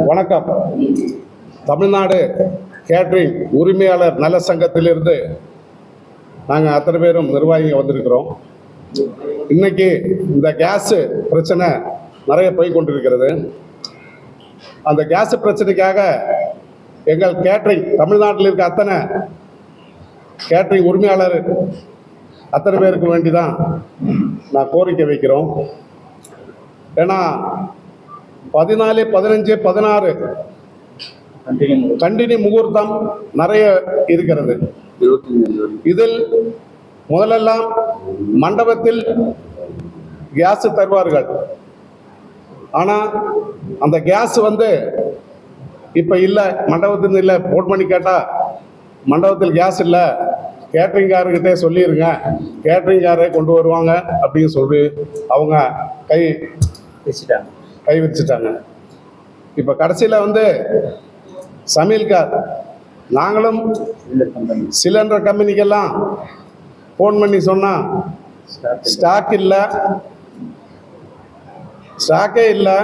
வணக்கம். தமிழ்நாடு கேட்டரிங் உரிமையாளர் நல சங்கத்திலிருந்து நாங்கள் அத்தனை பேரும் நிர்வாகிகள் வந்திருக்கிறோம். இன்னைக்கு இந்த கேஸ் பிரச்சனை நிறைய போய் கொண்டிருக்கிறது. அந்த கேஸ் பிரச்சனைக்காக எங்கள் கேட்டரிங் தமிழ்நாட்டில் இருக்க அத்தனை கேட்டரிங் உரிமையாளர் அத்தனை பேருக்கு வேண்டி தான் நான் கோரிக்கை வைக்கிறோம். ஏன்னா 14, 15, 16 கண்டினியூ முகூர்த்தம் நிறைய இருக்கிறது. இதில் முதலெல்லாம் மண்டபத்தில் கேஸ் தருவார்கள். ஆனால் அந்த கேஸ் இப்போ இல்லை, மண்டபத்தில் இல்லை. ஃபோன் பண்ணி கேட்டால் மண்டபத்தில் கேஸ் இல்லை, கேட்டரிங்காரர்கிட்டே சொல்லிடுங்க, கேட்டரிங்காரே கொண்டு வருவாங்க அப்படின்னு சொல்லி அவங்க கை விரிச்சிட்டாங்க. இப்போ கடைசியில் சமையல்கார் நாங்களும் சிலிண்டர் கம்பெனிக்கெல்லாம் ஃபோன் பண்ணி சொன்னால் ஸ்டாக்கே இல்லை,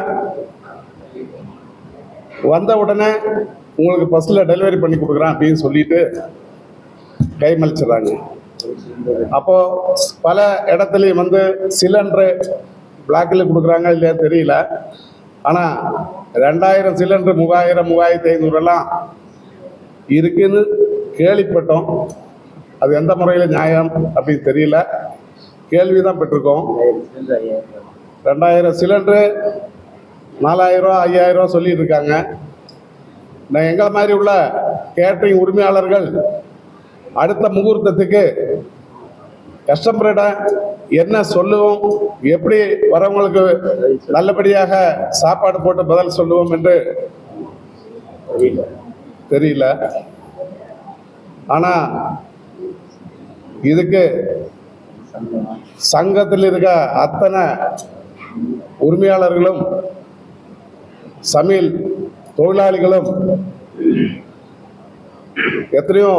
வந்த உடனே உங்களுக்கு பஸ்ஸில் டெலிவரி பண்ணி கொடுக்குறேன் அப்படின்னு சொல்லிட்டு கைமலிச்சிடுறாங்க. அப்போது பல இடத்துலையும் சிலிண்டரு பிளாக்கில் கொடுக்குறாங்க இல்லையா தெரியல. ஆனால் 2000 சிலிண்டர் 3000, 3500 இருக்குன்னு கேள்விப்பட்டோம். அது எந்த முறையில் நியாயம் அப்படின்னு தெரியல, கேள்விதான் பெற்றிருக்கோம். 2000 சிலிண்டரு 4000 ரூபா 5000 ரூபா சொல்லிட்டு இருக்காங்க. நான் எங்களை மாதிரி உள்ள கேட்டரிங் உரிமையாளர்கள் அடுத்த முகூர்த்தத்துக்கு கஸ்டமரிடம் என்ன சொல்லுவோம், எப்படி வரவங்களுக்கு நல்லபடியாக சாப்பாடு போட்டு பதில் சொல்லுவோம் என்று தெரியல. ஆனால் இதுக்கு சங்கத்தில் இருக்க அத்தனை உரிமையாளர்களும் சமையல் தொழிலாளிகளும் எத்தனையோ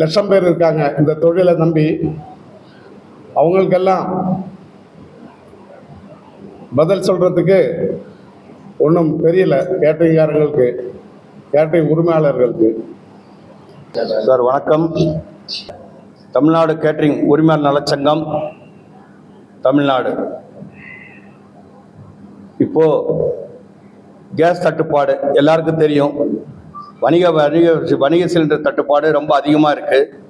லட்சம் பேர் இருக்காங்க இந்த தொழிலை நம்பி. அவங்களுக்கெல்லாம் பதில் சொல்றதுக்கு ஒன்றும் தெரியல. கேட்டரிங்காரங்களுக்கு, கேட்டரிங் உரிமையாளர்களுக்கு. சார் வணக்கம். தமிழ்நாடு கேட்டரிங் உரிமையாளர் நலச்சங்கம் தமிழ்நாடு. இப்போ கேஸ் தட்டுப்பாடு எல்லாருக்கும் தெரியும். வணிக சிலிண்டர் தட்டுப்பாடு ரொம்ப அதிகமாக இருக்குது.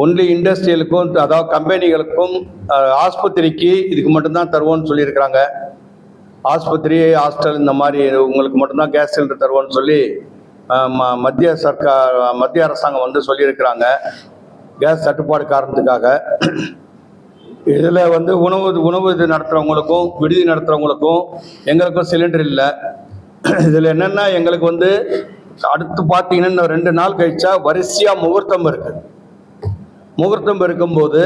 ஒன்லி இண்டஸ்ட்ரியலுக்கும், அதாவது கம்பெனிகளுக்கும், ஆஸ்பத்திரிக்கு இதுக்கு மட்டும்தான் தருவோன்னு சொல்லியிருக்கிறாங்க. ஆஸ்பத்திரி, ஹாஸ்டல் இந்த மாதிரி உங்களுக்கு மட்டும்தான் கேஸ் சிலிண்டர் தருவோன்னு சொல்லி மத்திய அரசாங்கம் சொல்லியிருக்கிறாங்க கேஸ் தட்டுப்பாடு காரணத்துக்காக. இதில் உணவு இது நடத்துகிறவங்களுக்கும், விடுதி நடத்துகிறவங்களுக்கும் எங்களுக்கும் சிலிண்டர் இல்லை. இதில் என்னென்னா எங்களுக்கு அடுத்து பார்த்தீங்கன்னா இன்னும் 2 நாள் கழிச்சா வரிசையாக முகூர்த்தம் இருக்குது. முகூர்த்தம் இருக்கும்போது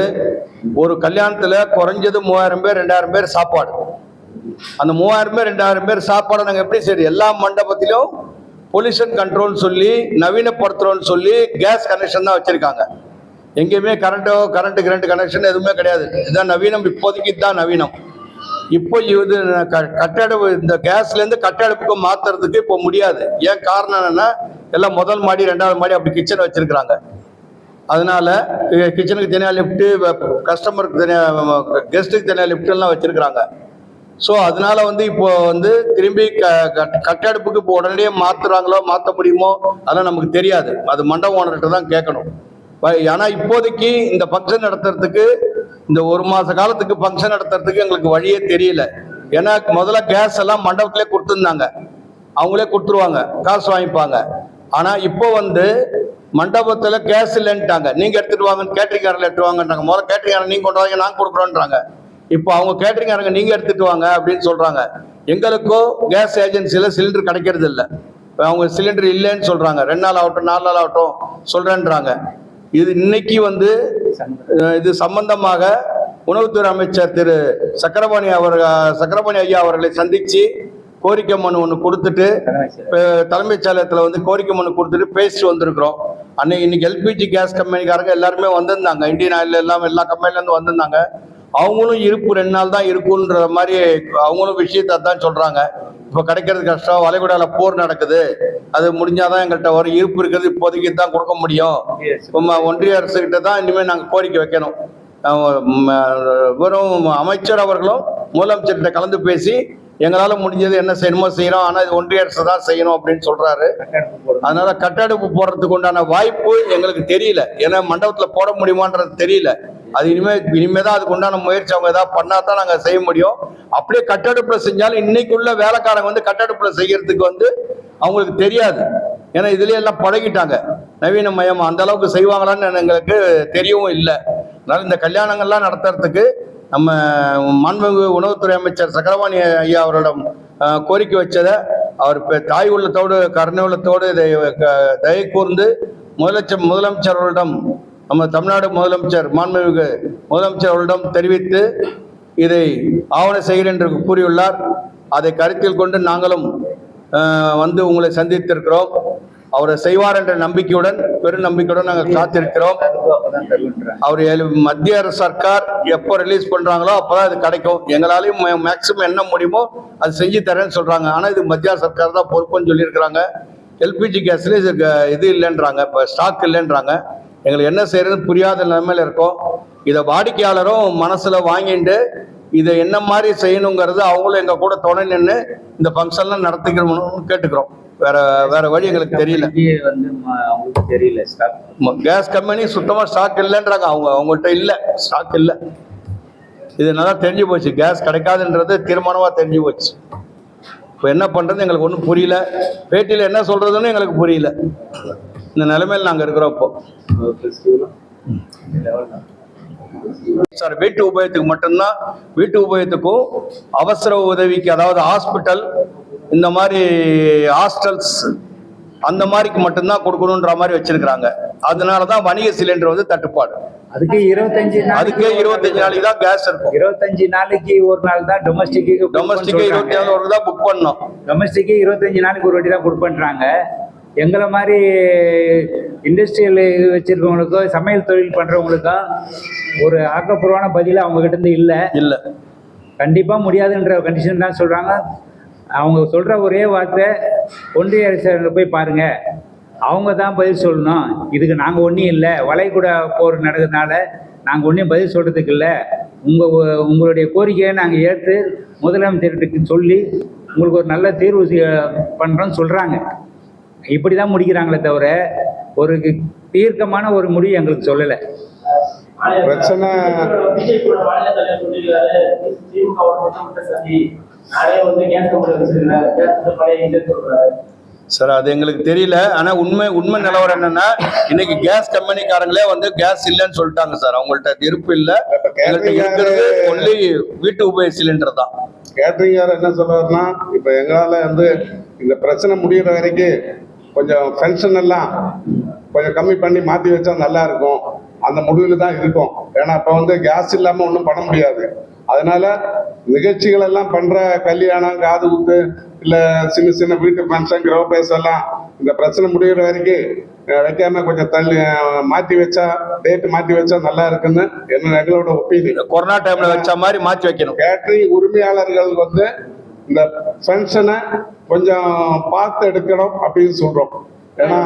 ஒரு கல்யாணத்தில் குறைஞ்சது 3000 பேர் 2000 பேர் சாப்பாடு. அந்த 3000 பேர் 2000 பேர் சாப்பாடை நாங்கள் எப்படி சரி எல்லா மண்டபத்திலும் பொல்யூஷன் கண்ட்ரோல் சொல்லி நவீனப்படுத்துகிறோன்னு சொல்லி கேஸ் கனெக்ஷன் தான் வச்சுருக்காங்க. எங்கேயுமே கரண்ட் கனெக்ஷன் எதுவுமே கிடையாது. இதுதான் நவீனம். இப்போதைக்கு இதுதான் நவீனம். இப்போ இது கட்டடப்பு, இந்த கேஸ்லேருந்து கட்டடப்புக்கு மாற்றுறதுக்கு இப்போ முடியாது. ஏன் காரணம் என்னென்னா எல்லாம் முதல் மாடி 2வது மாடி அப்படி கிச்சன் வச்சுருக்குறாங்க. அதனால கிச்சனுக்கு தனியாக லிஃப்ட்டு, கஸ்டமருக்கு தனியாக, கெஸ்ட்டுக்கு தனியாக லிஃப்ட்லாம் வச்சுருக்குறாங்க. ஸோ அதனால இப்போ திரும்பி கட்டடுப்புக்கு இப்போ உடனடியே மாற்றுறாங்களோ மாற்ற முடியுமோ அதெல்லாம் நமக்கு தெரியாது. அது மண்டபம் ஓனர்கிட்ட தான் கேட்கணும். ஆனால் இப்போதைக்கு இந்த ஃபங்க்ஷன் நடத்துறதுக்கு, இந்த 1 மாத காலத்துக்கு ஃபங்க்ஷன் நடத்துறதுக்கு எங்களுக்கு வழியே தெரியல. ஏன்னா முதல்ல கேஸ் எல்லாம் மண்டபத்திலே கொடுத்துருந்தாங்க, அவங்களே கொடுத்துருவாங்க, காசு வாங்கிப்பாங்க. ஆனால் இப்போ மண்டபத்தில் கேஸ் இல்லைன்ட்டாங்க. நீங்கள் எடுத்துகிட்டு வாங்கன்னு கேட்டரிங்காரில் எடுத்துட்டு வாங்கன்றாங்க. முதல்ல கேட்டரிங்காரன் நீங்கள் கொண்டு வாங்க, நாங்கள் கொடுக்குறோன்றாங்க. இப்போ அவங்க கேட்டரிங்காரங்க நீங்கள் எடுத்துகிட்டு வாங்க அப்படின்னு சொல்கிறாங்க. எங்களுக்கோ கேஸ் ஏஜென்சியில் சிலிண்டர் கிடைக்கிறது இல்லை. அவங்க சிலிண்டர் இல்லைன்னு சொல்கிறாங்க. 2 நாள் ஆகட்டும் 4 நாள் ஆகட்டும் சொல்கிறேன்றாங்க. இது இன்னைக்கு இது சம்பந்தமாக உணவுத்துறை அமைச்சர் திரு சக்கரபாணி ஐயா அவர்களை சந்தித்து கோரிக்கை மனு ஒன்று கொடுத்துட்டு, தலைமைச் செயலகத்தில் கோரிக்கை மனு கொடுத்துட்டு பேசிட்டு வந்திருக்கிறோம். இன்னைக்கு எல்பிஜி கேஸ் கம்பெனிக்காரங்க எல்லாருமே வந்திருந்தாங்க. இந்தியன் ஆயில் எல்லா கம்பெனிலேருந்து வந்திருந்தாங்க. அவங்களும் இருப்பு 2 நாள் தான் இருக்குன்ற மாதிரி அவங்களும் விஷயத்தை தான் சொல்கிறாங்க. இப்போ கிடைக்கிறது கஷ்டம், வளைகுடால போர் நடக்குது, அது முடிஞ்சாதான் எங்கள்கிட்ட ஒரு இருப்பு இருக்கிறது, இப்போதைக்கு தான் கொடுக்க முடியும். இப்போ ஒன்றிய அரசுகிட்ட தான் இனிமேல் நாங்கள் கோரிக்கை வைக்கணும். வெறும் அமைச்சர் அவர்களும் முதலமைச்சர்கிட்ட கலந்து பேசி எங்களால் முடிஞ்சது என்ன செய்யணுமோ செய்யறோம், ஆனால் இது ஒன்றிய அரசு தான் செய்யணும் அப்படின்னு சொல்றாரு. அதனால கட்டெடுப்பு போடுறதுக்கு உண்டான வாய்ப்பு எங்களுக்கு தெரியல. ஏன்னா மண்டபத்தில் போட முடியுமான்றது தெரியல. அது இனிமேதான் அதுக்கு உண்டான முயற்சி அவங்க ஏதாவது பண்ணா தான் நாங்கள் செய்ய முடியும். அப்படியே கட்டெடுப்புல செஞ்சாலும் இன்னைக்குள்ள வேலைக்காரங்க வந்து கட்டெடுப்புல செய்யறதுக்கு அவங்களுக்கு தெரியாது. ஏன்னா இதுலயே எல்லாம் பழகிட்டாங்க, நவீன மயம். அந்த அளவுக்கு செய்வாங்களான்னு எங்களுக்கு தெரியவும் இல்லை. அதனால இந்த கல்யாணங்கள்லாம் நடத்துறதுக்கு நம்ம மாண்புமிகு உணவுத்துறை அமைச்சர் சக்கரபாணி ஐயா அவரிடம் கோரிக்கை வச்சதை அவர் தாய் உள்ளத்தோடு கருணை உள்ளத்தோடு இதை தயை கூர்ந்து முதலமைச்சர் அவர்களிடம், நம்ம தமிழ்நாடு முதலமைச்சர் மாண்புமிகு முதலமைச்சர் அவர்களிடம் தெரிவித்து இதை ஆவண செய்கிறேன் என்று கூறியுள்ளார். அதை கருத்தில் கொண்டு நாங்களும் வந்து உங்களை சந்தித்திருக்கிறோம். அவரை செய்வார் என்ற நம்பிக்கையுடன், பெரும் நம்பிக்கையுடன் நாங்கள் காத்திருக்கிறோம். அவர் மத்திய அரசு சர்க்கார் எப்போ ரிலீஸ் பண்றாங்களோ அப்பதான் இது கிடைக்கும். எங்களாலையும் மேக்சிமம் என்ன முடியுமோ அது செஞ்சு தரேன்னு சொல்றாங்க. ஆனா இது மத்திய சர்க்கார் தான் பொறுப்புன்னு சொல்லியிருக்கிறாங்க. எல்பிஜி கேஸ்ல இது இல்லைன்றாங்க, இப்போ ஸ்டாக் இல்லைன்றாங்க. எங்களுக்கு என்ன செய்யறதுன்னு புரியாத நிலைமையில இருக்கோம். இதை வாடிக்கையாளரும் மனசுல வாங்கிட்டு இதை என்ன மாதிரி செய்யணுங்கிறது அவங்களும் எங்க கூட துணை நின்று இந்த ஃபங்க்ஷன்லாம் நடத்திக்கணும்னு கேட்டுக்கிறோம். வேற வழி எங்களுக்கு தெரியல. கேஸ் கம்பெனி சுத்தமா ஸ்டாக் இல்லைன்றாங்க. அவங்கள்ட்ட இல்ல, ஸ்டாக் இல்ல. இது நல்லா தெரிஞ்சு போச்சு, கேஸ் கிடைக்காதுன்றது தீர்மானமா தெரிஞ்சு போச்சு. இப்போ என்ன பண்றது எங்களுக்கு ஒன்றும் புரியல. பேட்டியில என்ன சொல்றதுன்னு எங்களுக்கு புரியல. இந்த நிலைமையில் நாங்க இருக்கிறோம். இப்போ சார் வீட்டு உபயோகத்துக்கு மட்டும்தான், வீட்டு உபயோகத்துக்கும் அவசர உதவிக்கு, அதாவது ஹாஸ்பிட்டல், இந்த மாதிரி ஹாஸ்டல்ஸ், அந்த மாதிரிக்கு மட்டும்தான் கொடுக்கணுன்ற மாதிரி வச்சிருக்கிறாங்க. அதனாலதான் வணிக சிலிண்டர் தட்டுப்பாடு. அதுக்கு 25 நாளைக்கு தான் கேஸ் இருக்கும். 25 நாளைக்கு ஒரு நாள் தான் டொமஸ்டிக் 24 ஒரு தான் புக் பண்ணோம். டொமஸ்டிக் 25 நாளைக்கு ஒரு வாட்டி தான் புக் பண்றாங்க. எங்களை மாதிரி இண்டஸ்ட்ரியல் இது வச்சிருக்கவங்களுக்கோ, சமையல் தொழில் பண்றவங்களுக்கோ ஒரு ஆக்கப்பூர்வமான பதில் அவங்க கிட்ட இருந்து இல்லை. கண்டிப்பா முடியாதுன்ற கண்டிஷன் தான் சொல்றாங்க. அவங்க சொல்ற ஒரே வார்த்தை, ஒன்றிய அரசு போய் பாருங்க, அவங்க தான் பதில் சொல்லணும். இதுக்கு நாங்கள் ஒன்றும் இல்லை, வளைகுடா போர் நடக்கிறதுனால நாங்கள் ஒன்றும் பதில் சொல்றதுக்கு இல்லை. உங்களுடைய கோரிக்கையை நாங்கள் ஏற்று முதலமைச்சர்கிட்ட சொல்லி உங்களுக்கு ஒரு நல்ல தீர்வு பண்ணுறோன்னு சொல்கிறாங்க. இப்படி தான் முடிக்கிறாங்களே தவிர ஒரு தீர்க்கமான ஒரு முடிவு எங்களுக்கு சொல்லலை. பிரச்சனை சார் அது எங்களுக்கு தெரியல. ஆனா உண்மை நிலவரம் என்னன்னா, இன்னைக்கு கேஸ் கம்பெனிக்காரங்களே கேஸ் இல்லைன்னு சொல்லிட்டாங்க சார். அவங்கள்ட்ட இருப்பு இல்லை. இருக்கிறது ஒன்லி வீட்டு உபயோக சிலிண்டர் தான். கேட்டரிங்கார் என்ன சொல்றாருன்னா, இப்ப எங்களால இந்த பிரச்சனை முடிகிற வரைக்கும் கொஞ்சம் பென்ஷன் எல்லாம் கொஞ்சம் கம்மி பண்ணி மாற்றி வச்சா நல்லா இருக்கும், அந்த முடிவில் தான் இருக்கும். ஏன்னா இப்போ கேஸ் இல்லாமல் ஒன்றும் பண்ண முடியாது. அதனால நிகழ்ச்சிகள் எல்லாம் பண்ற, கல்யாணம், காது குத்து, இல்லை சின்ன சின்ன வீட்டு ஃபங்க்ஷன், கிரகப்பிரவேச எல்லாம் இந்த பிரச்சனை முடிகிற வரைக்கும் வைக்காம கொஞ்சம் தள்ளி மாற்றி வச்சா, டேட்டு மாற்றி வச்சா நல்லா இருக்குன்னு எங்களோட ஒப்பீனியன். கொரோனா டைம்ல வச்ச மாதிரி மாற்றி வைக்கணும். கேட்டரிங் உரிமையாளர்கள் இந்த ஃபங்க்ஷனை கொஞ்சம் பார்த்து எடுக்கணும் அப்படின்னு சொல்றோம். ஏன்னா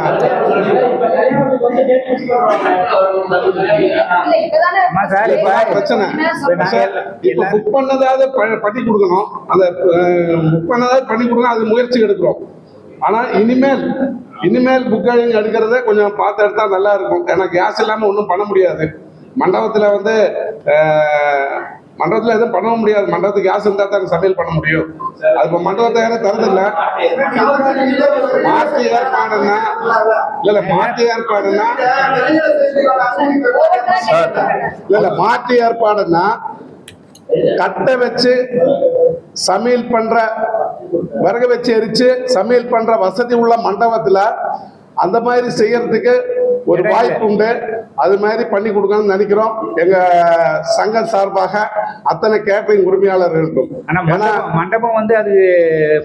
பிரச்சனை இப்ப புக் பண்ணதாவது பண்ணி கொடுக்கணும், அந்த புக் பண்ணதாவது பண்ணி கொடுக்கணும், அது முயற்சி எடுக்கிறோம். ஆனா இனிமேல் புக்கிங் எடுக்கிறத கொஞ்சம் பார்த்து எடுத்தா நல்லா இருக்கும். ஏன்னா கேஸ் இல்லாம ஒன்றும் பண்ண முடியாது. மண்டபத்துல மண்டபத்துல எதுவும் பண்ண முடியாது. மண்டபத்துக்கு கேஸ் இருந்தா தான் சமையல் பண்ண முடியும். அது இப்போ மண்டபத்தை யாரும் தரதில்லை. மாற்று ஏற்பாடுன்னா மாற்று ஏற்பாடுன்னா கட்டை வச்சு சமையல் பண்ற, விறகு வச்சு எரிச்சு சமையல் பண்ற வசதி உள்ள மண்டபத்துல அந்த மாதிரி செய்யறதுக்கு ஒரு வாய்ப்பு உண்டு. அது மாதிரி பண்ணி கொடுக்கணும்னு நினைக்கிறோம். எங்க சங்க சார்பாக அத்தனை கேட்டரிங் உரிமையாளர்களுக்கும். மண்டபம் அது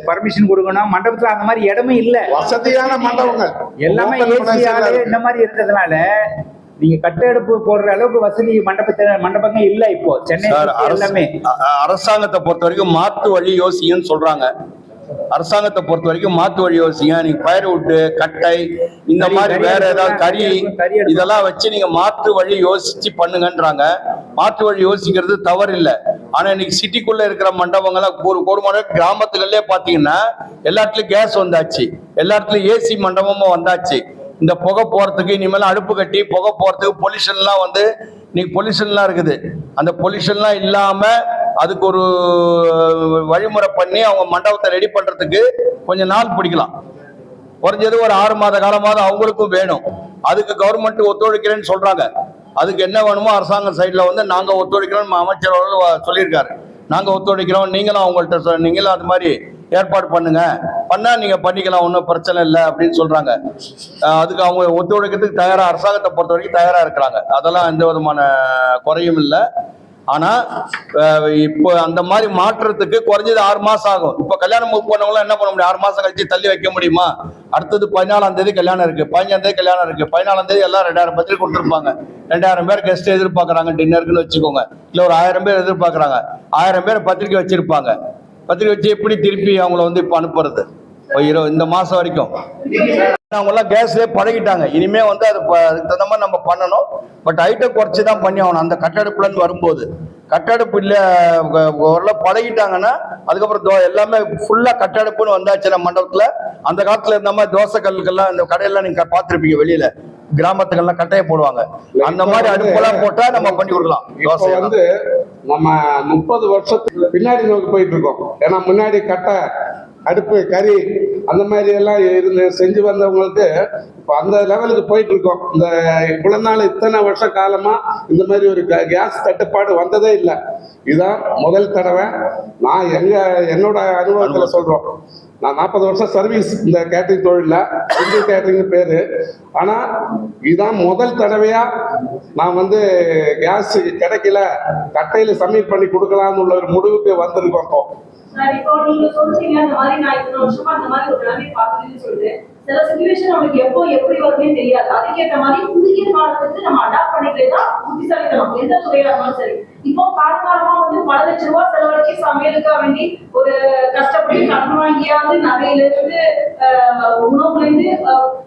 பர்மிஷன் கொடுக்கணும். மண்டபத்துல அந்த மாதிரி இடமே இல்ல, வசதியான மண்டபங்கள் எல்லாமே இந்த மாதிரி இருந்ததுனால நீங்க கட்டெடுப்பு போடுற அளவுக்கு வசதி மண்டபங்கள் இல்ல இப்போ சென்னை எல்லாமே. அரசாங்கத்தை பொறுத்த வரைக்கும் மாற்று வழி யோசின்னு சொல்றாங்க. அரசாங்கத்தை பொறுத்த வரைக்கும் மாற்று வழி யோசிங்க. நீங்க ஃபயர்வுட்டு, கட்டை, இந்த மாதிரி வேற ஏதாவது கறி இதெல்லாம் வச்சு நீங்க மாற்று வழி யோசிச்சு பண்ணுங்கன்றாங்க. மாற்று வழி யோசிக்கிறது தவறு இல்லை. ஆனா இன்னைக்கு சிட்டிக்குள்ள இருக்கிற மண்டபங்களை ஒரு கோடுமான கிராமத்துக்குள்ளே பாத்தீங்கன்னா எல்லா இடத்துலயும் கேஸ் வந்தாச்சு, எல்லா இடத்துலயும் ஏசி மண்டபமும் வந்தாச்சு. இந்த புகை போறதுக்கு இனிமேல் அடுப்பு கட்டி புகை போறதுக்கு பொல்யூஷன்லாம் வந்து இன்னைக்கு பொல்யூஷன்லாம் இருக்குது. அந்த பொல்யூஷன்லாம் இல்லாம அதுக்கு ஒரு வழிமுறை பண்ணி அவங்க மண்டபத்தை ரெடி பண்றதுக்கு கொஞ்சம் நாள் பிடிக்கலாம். குறைஞ்சது ஒரு 6 மாத காலமாவது அவங்களுக்கும் வேணும். அதுக்கு கவர்மெண்ட் ஒத்துழைக்கிறேன்னு சொல்றாங்க. அதுக்கு என்ன வேணுமோ அரசாங்க சைட்ல வந்து நாங்க ஒத்துழைக்கிறோம் அமைச்சர் அவர்கள் சொல்லியிருக்காரு. நாங்க ஒத்துழைக்கிறோம், நீங்களும் அவங்கள்ட்ட நீங்களும் அது மாதிரி ஏற்பாடு பண்ணுங்க, பண்ணா நீங்க பண்ணிக்கலாம், ஒன்றும் பிரச்சனை இல்லை அப்படின்னு சொல்றாங்க. அதுக்கு அவங்க ஒத்துழைக்கிறதுக்கு தயாரா, அரசாங்கத்தை பொறுத்த வரைக்கும் தயாரா இருக்கிறாங்க. அதெல்லாம் எந்த விதமான குறையும் இல்லை. ஆனா இப்போ அந்த மாதிரி மாற்றத்துக்கு குறைஞ்சது 6 மாசம் ஆகும். இப்ப கல்யாணம் பண்ணவங்களாம் என்ன பண்ண முடியும்? 6 மாசம் கழிச்சு தள்ளி வைக்க முடியுமா? அடுத்தது 14ஆம் தேதி கல்யாணம் இருக்கு, 15ஆம் தேதி கல்யாணம் இருக்கு. 14ஆம் தேதி எல்லாம் 2000 பத்திரிக்கை கொடுத்துருப்பாங்க. 2000 பேர் கெஸ்ட் எதிர்பார்க்கறாங்க டின்னருக்குன்னு வச்சுக்கோங்க. இல்ல ஒரு 1000 பேர் எதிர்பார்க்கறாங்க. 1000 பேர் பத்திரிக்கை வச்சிருப்பாங்க. பத்திரிக்கை வச்சு எப்படி திருப்பி அவங்கள வந்து இப்ப அனுப்புறது? இந்த மாசம் வரைக்கும் அவங்க எல்லாம் கேஸ்லயே பழகிட்டாங்க. இனிமே வந்து அது அதுக்கு தகுந்த மாதிரி நம்ம பண்ணணும். பட் ஐட்டம் குறைச்சி தான் பண்ணி ஆகணும். அந்த கட்டடுப்புலன்னு வரும்போது கட்டடுப்பு இல்ல ஓரளவு பழகிட்டாங்கன்னா அதுக்கப்புறம் எல்லாமே ஃபுல்லா கட்டடுப்புன்னு வந்தாச்சுன்னா மண்டபத்துல. அந்த காலத்துல இருந்த மாதிரி தோசை கல்லுக்கெல்லாம் இந்த கடையெல்லாம் நீங்க பார்த்திருப்பீங்க, வெளியில கிராமத்துக்கெல்லாம் கட்டையை போடுவாங்க. அந்த மாதிரி அடுப்பெல்லாம் போட்டா நம்ம பண்ணி கொடுக்கலாம். இப்போ வந்து நம்ம 30 வருஷத்துக்கு பின்னாடி நோக்கி போயிட்டு இருக்கோம். ஏன்னா முன்னாடி கட்டை, அடுப்பு, கறி அந்த மாதிரி எல்லாம் இருந்து செஞ்சு வந்தவங்களுக்கு இப்போ அந்த லெவலுக்கு போயிட்டு இருக்கோம். இந்த இவ்வளவு நாள் இத்தனை வருஷ காலமா இந்த மாதிரி ஒரு கேஸ் தட்டுப்பாடு வந்ததே இல்லை. இதுதான் முதல் தடவை. நான் என்னோட அனுபவத்துல சொல்றோம். நான் 40 வருஷம் சர்வீஸ் இந்த கேட்டரிங் தொழில, இந்தியன் கேட்டரிங் பேரு. ஆனா இதுதான் முதல் தடவையா நான் வந்து கேஸ் கிடைக்கல, கட்டையில சப்மிட் பண்ணி கொடுக்கலாம்னு உள்ள ஒரு முடிவுக்கு வந்திருக்கோம். இப்போ நீங்க சொல்றீங்க அந்த மாதிரி நான் இத்தனை வருஷமா அந்த மாதிரி ஒரு நிலைமை பார்த்துன்னு சொல்லிட்டு சில சிச்சுவேஷன் அவனுக்கு எப்போ எப்படி வருமே தெரியாது. அதுக்கேற்ற மாதிரி குறுகிய காலத்துக்கு நம்ம அடாப்ட் பண்ணிக்கிறதே தான் புத்திசாலித்தனம், எந்த துறையா இருந்தாலும் சரி. இப்போ காலகாலமா வந்து பல லட்சம் ரூபாய் செலவழிச்சு சமையலுக்காக வேண்டி ஒரு கஷ்டப்பட்டு கடன் வாங்கியாவது நகையில இருந்து உணவுல இருந்து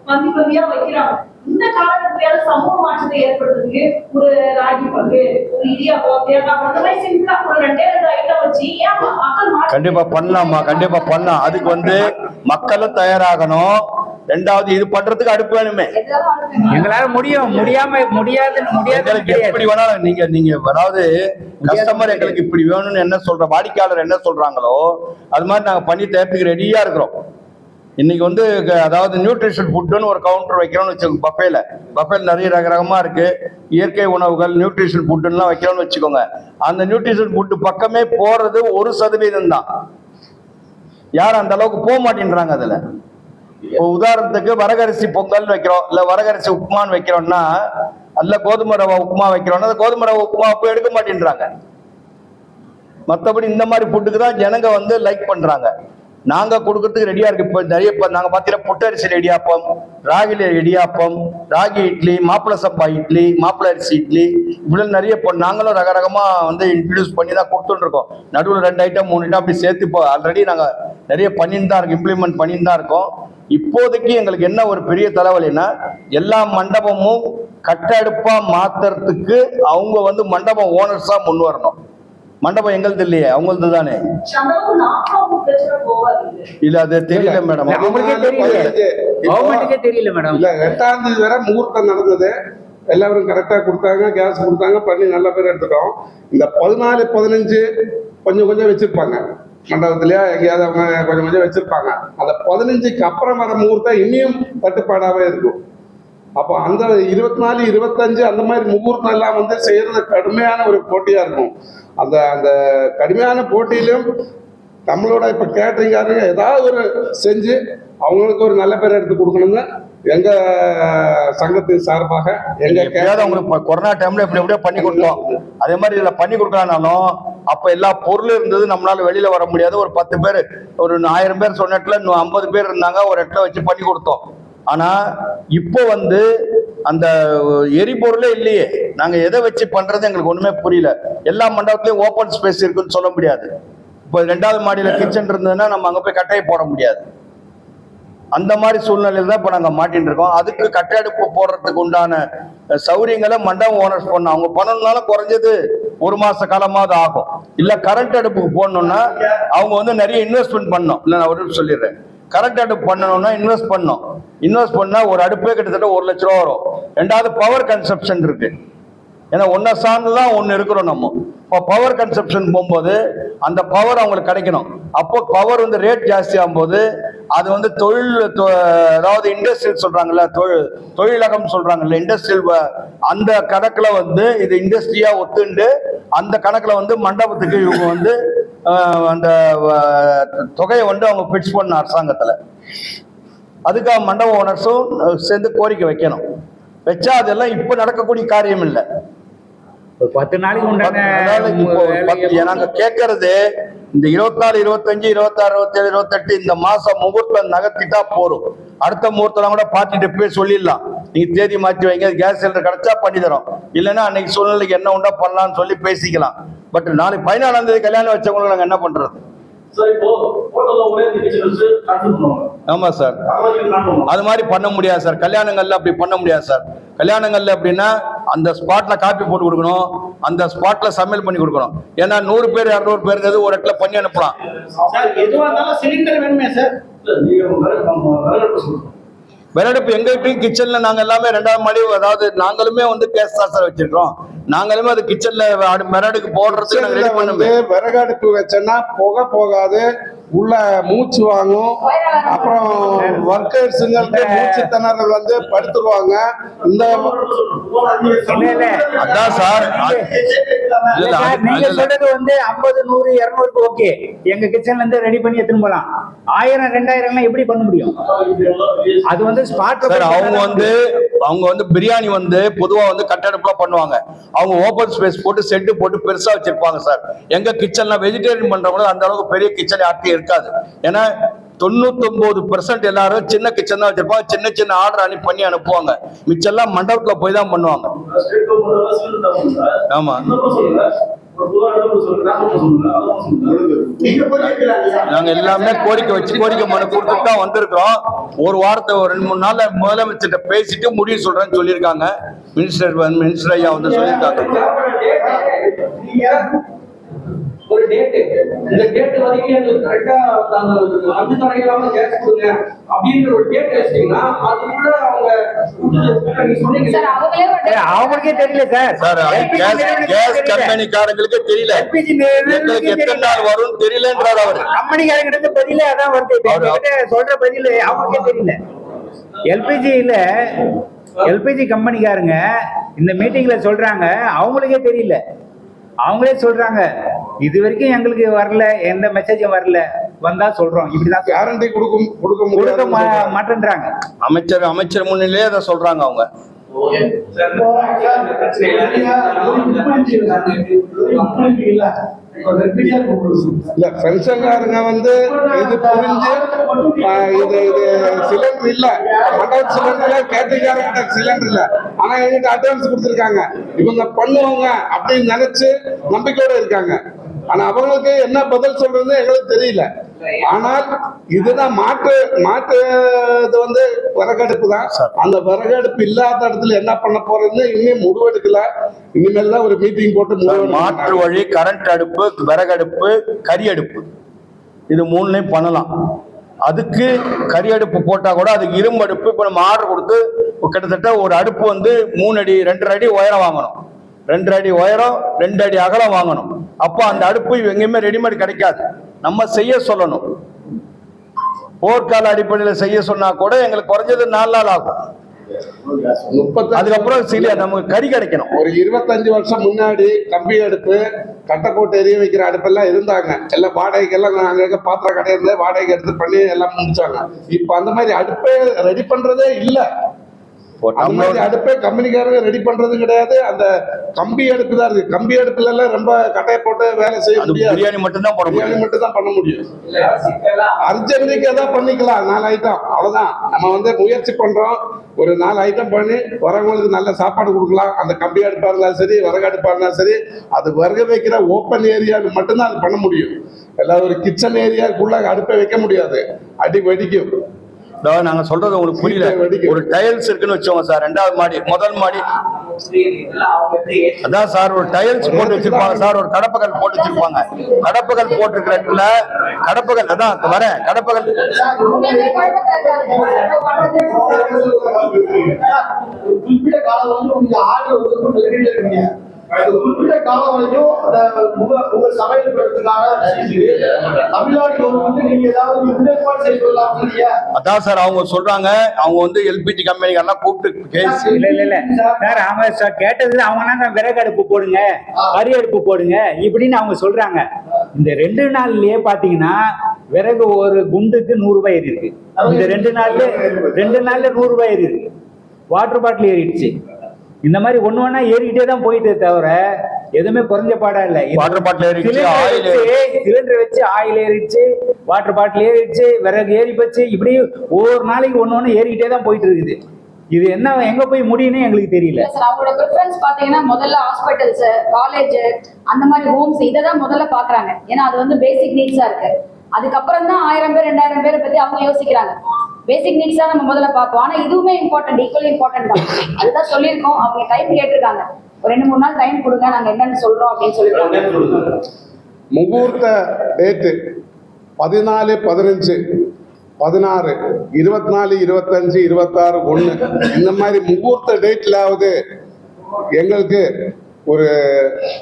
பந்தியா வைக்கிறாங்க. இந்த காலகட்டத்தில சமூக மாற்றத்தை ஏற்படுறதுக்கு ஒரு ராகி பங்கு, ஒரு இடியாப்பம், தேங்காய் அந்த மாதிரி சிம்பிளா ஒரு 2 ஐட்டம் வச்சு ஏன் மக்கள் கண்டிப்பா பண்ணலாமா? கண்டிப்பா பண்ணலாம். அதுக்கு வந்து மக்களும் தயாராகணும். ரெண்டாவது இது பண்றதுக்கு அடுப்பு வேணுமே. எங்களால முடியாது எப்படி வேணாலும் நீங்க அதாவது கஸ்டமர் எங்களுக்கு இப்படி வேணும்னு என்ன சொல்ற, வாடிக்கையாளர் என்ன சொல்றாங்களோ அது மாதிரி நாங்க பண்ணி தயாரிப்புக்கு ரெடியா இருக்கிறோம். இன்னைக்கு வந்து அதாவது நியூட்ரிஷன் ஃபுட்டுன்னு ஒரு கவுண்டர் வைக்கிறோம்னு வச்சுக்கோங்க. பஃபேல நிறைய ரகரகமா இருக்கு. இயற்கை உணவுகள், நியூட்ரிஷன் ஃபுட்டுலாம் வைக்கிறோம்னு வச்சுக்கோங்க. அந்த நியூட்ரிஷன் ஃபுட்டு பக்கமே போறது 1% தான். யாரும் அந்த அளவுக்கு போக மாட்டேன்றாங்க. அதுல இப்போ உதாரணத்துக்கு வரகரிசி பொங்கல் வைக்கிறோம், இல்ல வரகரிசி உப்புமான்னு வைக்கிறோம்னா, அல்ல கோதுமை ரவை உப்புமா வைக்கிறோம்னா அந்த கோதுமை ரவை உப்புமா போய் எடுக்க மாட்டேன்றாங்க. மற்றபடி இந்த மாதிரி ஃபுட்டுக்கு தான் ஜனங்க வந்து லைக் பண்றாங்க. நாங்க கொடுக்கறதுக்கு ரெடியா இருக்கு. இப்போ நிறைய நாங்க பாத்தீங்கன்னா புட்டரிசி இடியாப்பம், ராகில இடியாப்பம், ராகி இட்லி, மாப்பிள சம்பா இட்லி, மாப்பிள அரிசி இட்லி, இப்படி நிறைய நாங்களும் ரகரகமா வந்து இன்ட்ரடியூஸ் பண்ணி தான் கொடுத்துட்டு இருக்கோம். நடுவில் 2 ஐட்டம் 3 ஐட்டம் அப்படி சேர்த்து இப்போ ஆல்ரெடி நாங்க நிறைய பண்ணிட்டு தான் இருக்கோம், இம்ப்ளிமெண்ட் பண்ணிட்டு தான் இருக்கோம். இப்போதைக்கு எங்களுக்கு என்ன ஒரு பெரிய தலைவலின்னா, எல்லா மண்டபமும் கட்டடுப்பா மாத்துறதுக்கு அவங்க வந்து மண்டபம் ஓனர்ஸா முன் வரணும். மண்டபம் எங்களது இல்லையே, அவங்களது தானே. இல்ல அது தெரியல மேடம், தெரியல மேடம். இல்ல 8ஆம் தேதி வரை முகூர்த்தம் நடந்தது. எல்லாரும் கரெக்டா கொடுத்தாங்க, கேஸ் கொடுத்தாங்க, பண்ணி நல்ல பேர் எடுத்துட்டோம். இந்த 14, 15 கொஞ்சம் கொஞ்சம் வச்சிருப்பாங்க மண்டபத்திலயா, எங்கேயாவது அவங்க கொஞ்சம் கொஞ்சம் வச்சிருப்பாங்க. அந்த 15க்கு அப்புறம் வர முகூர்த்தம் இன்னும் தட்டுப்பாடாவே இருக்கும். அப்போ அந்த 24, 25 அந்த மாதிரி முகூர்த்தம் எல்லாம் வந்து செய்யறது கடுமையான ஒரு போட்டியா இருக்கும். அந்த அந்த கடுமையான போட்டியிலும் நம்மளோட இப்ப கேட்டரிங்காரங்க ஏதாவது ஒரு செஞ்சு அவங்களுக்கு ஒரு நல்ல பேர் எடுத்து கொடுக்கணுங்க எங்க சங்கத்தின் சார்பாக. அவங்களுக்கு கொரோனா டைம்ல எப்படி எப்படியோ பண்ணி கொடுத்தோம். அதே மாதிரி இதுல பண்ணி கொடுக்கலாம்னாலும் அப்ப எல்லா பொருளும் இருந்தது, நம்மளால வெளியில வர முடியாது. ஒரு 10 பேர், ஒரு 1000 பேர் சொன்ன இடத்துல 50 பேர் இருந்தாங்க, ஒரு இடத்துல வச்சு பண்ணி கொடுத்தோம். ஆனா இப்போ வந்து அந்த எரிபொருளே இல்லையே. நாங்க எதை வச்சு பண்றது எங்களுக்கு ஒண்ணுமே புரியல. எல்லா மண்டபத்திலயும் ஓப்பன் ஸ்பேஸ் இருக்குன்னு சொல்ல முடியாது. இப்போ 2வது மாடியில் கிச்சன் இருந்ததுன்னா நம்ம அங்கே போய் கட்டையை போட முடியாது. அந்த மாதிரி சூழ்நிலையில் தான் இப்போ நாங்கள் மாட்டின்னு இருக்கோம். அதுக்கு கட்டை அடுப்பு போடுறதுக்கு உண்டான சௌகரியங்களை மண்டபம் ஓனர்ஸ் பண்ணணும். அவங்க பண்ணணும்னாலும் குறைஞ்சது 1 மாச காலமாவது ஆகும். இல்லை கரண்ட் அடுப்புக்கு போடணும்னா அவங்க வந்து நிறைய இன்வெஸ்ட்மெண்ட் பண்ணணும். இல்லை நான் ஒரு சொல்லிடுறேன், கரண்ட் அடுப்பு பண்ணணும்னா இன்வெஸ்ட் பண்ணணும். இன்வெஸ்ட் பண்ணால் ஒரு அடுப்பே கிட்டத்தட்ட 1 லட்ச ரூபா வரும். 2வது பவர் கன்சப்ஷன் இருக்கு. ஏன்னா ஒன்றை சார்ந்து தான் ஒன்று இருக்கிறோம் நம்ம. இப்போ பவர் கன்சப்ஷன் போகும்போது அந்த பவர் அவங்களுக்கு கிடைக்கணும். அப்போ பவர் வந்து ரேட் ஜாஸ்தி ஆகும்போது அது வந்து அதாவது இண்டஸ்ட்ரியல் சொல்றாங்கல்ல, தொழிலகம் சொல்றாங்கல்ல, இண்டஸ்ட்ரியல் அந்த கணக்கில் வந்து இது இண்டஸ்ட்ரியா ஒத்துண்டு அந்த கணக்கில் வந்து மண்டபத்துக்கு இவங்க வந்து அந்த தொகையை வந்து அவங்க ஃபிக்ஸ் பண்ண அரசாங்கத்தில். அதுக்காக மண்டப ஓனர்ஸும் சேர்ந்து கோரிக்கை வைக்கணும். வச்சா அதெல்லாம் இப்போ நடக்கக்கூடிய காரியம் இல்லை. 10 நாளைக்கு உண்டான நாங்க கேட்கறது இந்த 24, 25, 26, 27, 28 இந்த மாசம் முகூர்த்தம் நகர்த்திட்டா போறோம். அடுத்த முகூர்த்தம் கூட பார்ட்டிட்டு போய் சொல்லிடலாம், நீங்க தேதி மாற்றி வைங்க, கேஸ் சிலிண்டர் கிடைச்சா பண்ணி தரோம், இல்லைன்னா அன்னைக்கு சூழ்நிலைக்கு என்ன உண்டா பண்ணலாம்னு சொல்லி பேசிக்கலாம். பட் நாளைக்கு 14ஆம் தேதி கல்யாணம் வச்சவங்களுக்கு நாங்க என்ன பண்றது? ஆமா சார், அது மாதிரி பண்ண முடியாது சார். கல்யாணங்கள்ல அப்படி பண்ண முடியாது சார். கல்யாணங்கள்ல அப்படின்னா அந்த ஸ்பாட்ல காப்பி போட்டு கொடுக்கணும், அந்த ஸ்பாட்ல சமையல் பண்ணி கொடுக்கணும். ஏன்னா 100 பேர் 200 பேருங்கிறது ஒரு இடத்துல பண்ணி அனுப்பலாம். சிலிண்டர் வேணுமே சார். விறகடுப்பு எங்கள்கிட்டையும் கிச்சன்ல நாங்க எல்லாமே 2வது மாடி, அதாவது நாங்களுமே வந்து கேஸ் தான் சார் வச்சிருக்கோம். நாங்களுமே அது கிச்சன்ல விறகுக்கு போடுறதுக்கு நாங்க ரெடி பண்ணுமே. விறகடுப்பு வச்சோன்னா புகை போகாது, உள்ள மூச்சு வாங்கும். அப்புறம் ஒர்க்கர்ஸுங்களுக்கு மூச்சு திணறல் வந்து படுத்துருவாங்க. இந்த அதான் சார், நீங்க சொல்றது வந்து 50, 100, 200 ஓகே, எங்க கிச்சன்ல இருந்து ரெடி பண்ணி எடுத்துன்னு போலாம். 1000, 2000 எப்படி பண்ண முடியும்? அது வந்து ஸ்பாட் சார். அவங்க வந்து பிரியாணி வந்து பொதுவா வந்து கட்டடப்புல பண்ணுவாங்க. அவங்க ஓபன் ஸ்பேஸ் போட்டு செட்டு போட்டு பெருசா வச்சிருப்பாங்க சார். எங்க கிச்சன்ல வெஜிடேரியன் பண்றவங்க அந்த அளவுக்கு பெரிய கிச்சன் யாருக்கும் இருக்காது. ஏன்னா 99% எல்லாரும் சின்ன கிச்சன் தான் வச்சிருப்பாங்க. சின்ன சின்ன ஆர்டர் பண்ணி அனுப்புவாங்க. மிச்செல்லாம் மண்டபத்துல போய் தான் பண்ணுவாங்க. ஆமா, நாங்க எல்லாமே கோரிக்கை மனு கொடுத்துட்டு தான் வந்திருக்கிறோம். ஒரு வாரத்தை 2-3 நாள்ல முதலமைச்சர்கிட்ட பேசிட்டு முடிவு சொல்றேன்னு சொல்லியிருக்காங்க. மினிஸ்டர் ஐயா வந்து சொல்லியிருக்காங்க. ஒரு டேட்டு, இந்த டேட் வரைக்கும் எனக்கு கரெக்டா அந்த தடையில்லாம கேஸ் கொடுங்க அப்படின்ற ஒரு டேட் வச்சிட்டீங்கன்னா அதுக்குள்ள அவங்க அவங்களுக்கே தெரியல சார். சார் கேஸ் கம்பெனிக்காரங்களுக்கே தெரியல, எங்களுக்கு எத்தனை நாள் வரும் தெரியலன்றார் அவரு. கம்பெனிக்காரங்க பதில அதான் வருது, சொல்ற பதில அவங்களுக்கே தெரியல. எல்பிஜி கம்பெனிக்காரங்க இந்த மீட்டிங்ல சொல்றாங்க, அவங்களுக்கே தெரியல. அவங்களே சொல்றாங்க, இது வரைக்கும் எங்களுக்கு வரல, எந்த மெசேஜும் வரல, வந்தா சொல்றோம், இப்படிதான் கேரண்டி கொடுக்க மாட்டேன்றாங்க. அமைச்சர் முன்னிலையே அதை சொல்றாங்க அவங்க. இல்ல பென்ஷன்காரங்க வந்து இது புரிஞ்சு இது சிலிண்டர் இல்ல, மண்டப சிலிண்டர்ல கேட்டரிங்காரங்க சிலிண்டர் இல்ல, ஆனா எங்கிட்ட அட்வான்ஸ் கொடுத்துருக்காங்க, இவங்க பண்ணுவாங்க அப்படின்னு நினைச்சு நம்பிக்கையோட இருக்காங்க. ஆனா அவங்களுக்கு என்ன பதில் சொல்றது எங்களுக்கு தெரியல. ஆனால் இதுதான் மாற்று இது வந்து விறகடுப்பு தான். அந்த விறகடுப்பு இல்லாத இடத்துல என்ன பண்ண போறதுன்னு இன்னும் முடிவெடுக்கல. இனிமேல் தான் ஒரு மீட்டிங் போட்டு மாற்று வழி கரண்ட் அடுப்பு, விறகடுப்பு, கரி அடுப்பு, இது 3லையும் பண்ணலாம். அதுக்கு கரி அடுப்பு போட்டா கூட அதுக்கு இரும்பு அடுப்பு இப்ப நம்ம ஆர்டர் கொடுத்து கிட்டத்தட்ட ஒரு அடுப்பு வந்து 3 அடி 2.5 அடி உயரம் வாங்கணும், 2 அடி உயரம் 2 அடி அகலம் வாங்கணும். அப்போ அந்த அடுப்பு எங்கேயுமே ரெடிமேட் கிடைக்காது, நம்ம செய்ய சொல்லணும். போர்க்கால அடிப்படையில் செய்ய சொன்னா கூட எங்களுக்கு குறைஞ்சது 4 நாள் ஆகும். அதுக்கப்புறம் நமக்கு கறி கிடைக்கணும். ஒரு 25 வருஷம் முன்னாடி கம்பி அடுப்பு, கட்டைக்கோட்டை எரிய வைக்கிற அடுப்பெல்லாம் இருந்தாங்க. எல்லாம் வாடகைக்கெல்லாம் அங்க பாத்திர கடையில வாடகை எடுத்து பண்ணி எல்லாம் முடிச்சாங்க. இப்ப அந்த மாதிரி அடுப்பே ரெடி பண்றதே இல்லை. அடுப்பே கம்பெனிக்காரங்க ரெடி பண்றது கிடையாது. அந்த கம்பி அடுப்பு தான் இருக்கு. கம்பி அடுப்புல எல்லாம் ரொம்ப கட்டையை போட்டு வேலை செய்ய முடியாது. பிரியாணி மட்டும் தான் பண்ண முடியும். அர்ஜென்ட்டுக்கு எதாவது பண்ணிக்கலாம், 4 ஐட்டம் அவ்வளவுதான். நம்ம வந்து முயற்சி பண்றோம், ஒரு 4 ஐட்டம் பண்ணி வரவங்களுக்கு நல்ல சாப்பாடு கொடுக்கலாம். அந்த கம்பி அடுப்பா இருந்தாலும் சரி, விறகு அடுப்பா இருந்தாலும் சரி, அது விறகு வைக்கிற ஓப்பன் ஏரியா மட்டும்தான் அது பண்ண முடியும். எல்லாம் ஒரு கிச்சன் ஏரியாக்குள்ள அடுப்பை வைக்க முடியாது, அடி வெடிக்கும். அதாவது நாங்க சொல்றது உங்களுக்கு புரியல. ஒரு டைல்ஸ் இருக்குன்னு வச்சோங்க சார், 2வது மாடி, முதல் மாடி. அதான் சார் ஒரு டைல்ஸ் போட்டு வச்சிருப்பாங்க சார், ஒரு கடப்பகல் போட்டு வச்சிருப்பாங்க. கடப்பகல் போட்டிருக்கிற இடத்துல கடப்பகல் அதான் வரேன் கடப்பகல் குறிப்பிட்ட காலம் வந்து உங்க ஆர்டர் இருக்கீங்க, குறிப்பிட்ட காலம் வரைக்கும் உங்க சமையல் படுறதுக்கான தமிழ்நாடு கவர்மெண்ட் நீங்க ஏதாவது முன்னேற்பாடு செய்து கொள்ளலாம் இல்லையா? அதான் சார் அவங்க சொல்றாங்க, அவங்க வந்து எல்பிஜி கம்பெனிகள்லாம் கூப்பிட்டு கேஸ் இல்ல சார், அவங்க கேட்டது அவங்க விறகு அடுப்பு போடுங்க, கறி அடுப்பு போடுங்க இப்படின்னு அவங்க சொல்றாங்க. இந்த 2 நாள்லயே பாத்தீங்கன்னா விறகு ஒரு குண்டுக்கு 100 ரூபாய் ஏறி இருக்கு. இந்த 2 நாள்ல 100 ரூபாய் ஏறி இருக்கு. வாட்டர் பாட்டில் ஏறிடுச்சு. இந்த மாதிரி ஒண்ணு ஏறிக்கிட்டே தான் போயிட்டே தவிர எதுவுமே குறைஞ்ச பாடா இல்ல. வாட்டர் பாட்டில் ஏறிடுச்சு, சிலிண்டர் வச்சு ஆயில் ஏறிடுச்சு, வாட்டர் பாட்டில் ஏறிடுச்சு, விறகு ஏறி போச்சு. இப்படி ஒவ்வொரு நாளைக்கு ஒண்ணு ஏறிக்கிட்டே தான் போயிட்டு இருக்குது. இது என்ன எங்க போய் முடியும்னு எங்களுக்கு தெரியல சார். அவங்களோட ப்ரிஃபரன்ஸ் பாத்தீங்கன்னா முதல்ல ஹாஸ்பிட்டல்ஸ், காலேஜ், அந்த மாதிரி ஹோம்ஸ் இதை தான் முதல்ல பாக்குறாங்க. ஏன்னா அது வந்து பேசிக் நீட்ஸா இருக்கு. அதுக்கப்புறம் தான் 1000 பேர் 2000 பேரை பத்தி அவங்க யோசிக்கிறாங்க. பேசிக் நீட்ஸ் தான் நம்ம முதல்ல பார்ப்போம். ஆனா இதுவுமே இம்பார்ட்டன்ட், ஈக்குவலி இம்பார்ட்டன்ட் தான். அதுதான் சொல்லியிருக்கோம். அவங்க டைம் கேட்டிருக்காங்க, ஒரு 2-3 நாள் டைம் கொடுங்க, நாங்க என்னன்னு சொல்றோம் அப்படின்னு சொல்லிருக்காங்க. முகூர்த்த டேட்டு 14, 15, 16, 24, 25, 26, 1 இந்த மாதிரி முகூர்த்த டேட்லாவது எங்களுக்கு ஒரு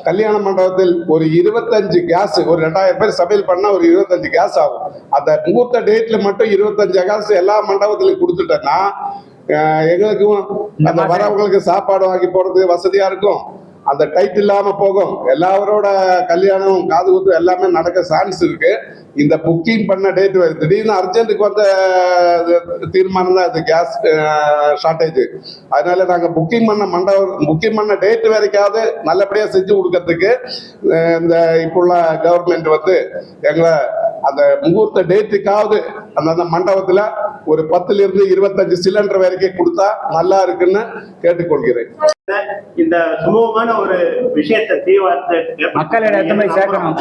கல்யாண மண்டபத்தில் ஒரு 25 கேஸ், ஒரு 2000 பேர் சமையல் பண்ணா ஒரு 25 கேஸ் ஆகும். அந்த முகூர்த்த டேட்ல மட்டும் 25 கேஸ் எல்லா மண்டபத்திலையும் கொடுத்துட்டோன்னா எங்களுக்கும் அந்த வரவங்களுக்கு சாப்பாடு வாங்கி போறது வசதியா இருக்கும். அந்த டைட் இல்லாம போகும். எல்லாரோட கல்யாணம், காது குத்து எல்லாமே நடக்க சான்ஸ் இருக்கு. இந்த புக்கிங் பண்ண டேட் திடீர்னு அர்ஜென்ட்டுக்கு வந்த தீர்மானம் தான் இது கேஸ் ஷார்டேஜ். அதனால நாங்கள் புக்கிங் பண்ண டேட் வரைக்காவது நல்லபடியாக செஞ்சு கொடுக்கறதுக்கு இந்த இப்போள்ள கவர்மெண்ட் வந்து எங்களை அந்த முகூர்த்த டேட்டுக்காவது அந்த மண்டபத்தில் ஒரு 10 இருந்து 25 சிலிண்டர் வரைக்கும் கொடுத்தா நல்லா இருக்குன்னு கேட்டுக்கொள்கிறேன். இந்த சுமூகமான ஒரு விஷயத்தை தீவிரத்தை மக்களிடத்துல சேர்க்கணும்.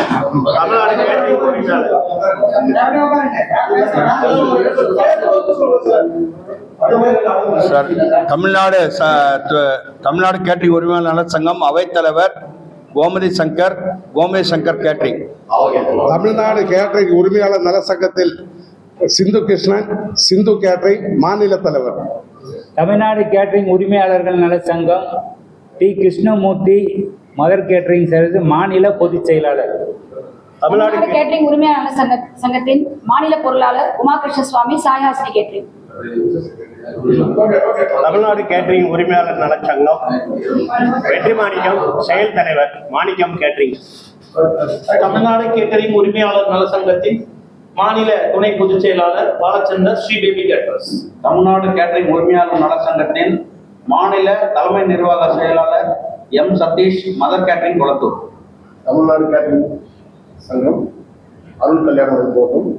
சார், தமிழ்நாடு கேட்டரிங் உரிமையாளர் நல சங்கம் அவைத்தலைவர் கோமதி சங்கர் கேட்டரிங். தமிழ்நாடு கேட்டரிங் உரிமையாளர் நல சங்கத்தில் சிந்து கிருஷ்ணன், சிந்து கேட்டரிங் மாநில தலைவர். தமிழ்நாடு கேட்டரிங் உரிமையாளர்கள் நல சங்கம் T. Krishnamoorthy, mother catering service மாநில பொதுச் செயலாளர். தமிழ்நாடு கேட்டரிங் உரிமையாளர் சங்கத்தின் மாநில பொருளாளர் உமாகிருஷ்ண சுவாமி, சாய்ஹாசினி கேட்டரிங். தமிழ்நாடு கேட்டரிங் உரிமையாளர் நல சங்கம் வெற்றி மாணிக்கம் செயல் தலைவர், மாணிக்கம் கேட்டரிங். தமிழ்நாடு கேட்டரிங் உரிமையாளர் நல சங்கத்தின் மாநில துணை பொதுச் செயலாளர் Balachandar, Sri baby caterers. Tamil Nadu catering உரிமையாளர் நல சங்கத்தின் மாநில தலைமை நிர்வாக செயலாளர் M. Satish, mother catering Kolathur. Tamil Nadu catering சங்கம் அருள் கல்யாணம் போகும்.